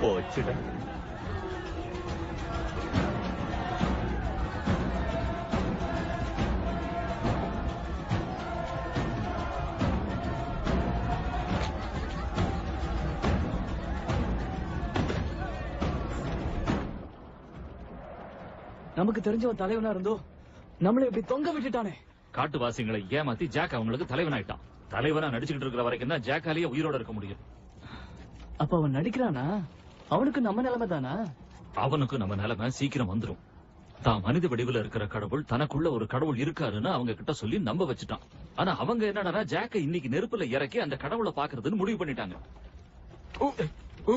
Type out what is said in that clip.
போச்சுடா. நமக்கு தெரிஞ்சவன் தலைவனா இருந்தோ நம்மள இப்படி தொங்க விட்டுட்டானே. காட்டுவாசிகளை ஏமாத்தி ஜாக் அவங்களுக்கு தலைவனாயிட்டான். தலைவனா நடிச்சுக்கிட்டு இருக்கிற வரைக்கும் தான் ஜாக்காலேயே உயிரோட இருக்க முடியும். அப்ப அவன் நடிக்கிறானா? அவனுக்கு நம்ம நிலைமை தானா? அவனுக்கு நம்ம நிலைமை சீக்கிரம் வந்துரும். தான் மனித வடிவில் இருக்கிற கடவுள் தனக்குள்ள ஒரு கடவுள் இருக்காருன்னு அவங்க கிட்ட சொல்லி நம்ப வச்சுட்டான். ஆனா அவங்க என்னடா ஜாக்க இன்னைக்கு நெருப்புல இறக்கி அந்த கடவுளை பாக்குறதுன்னு முடிவு பண்ணிட்டாங்க.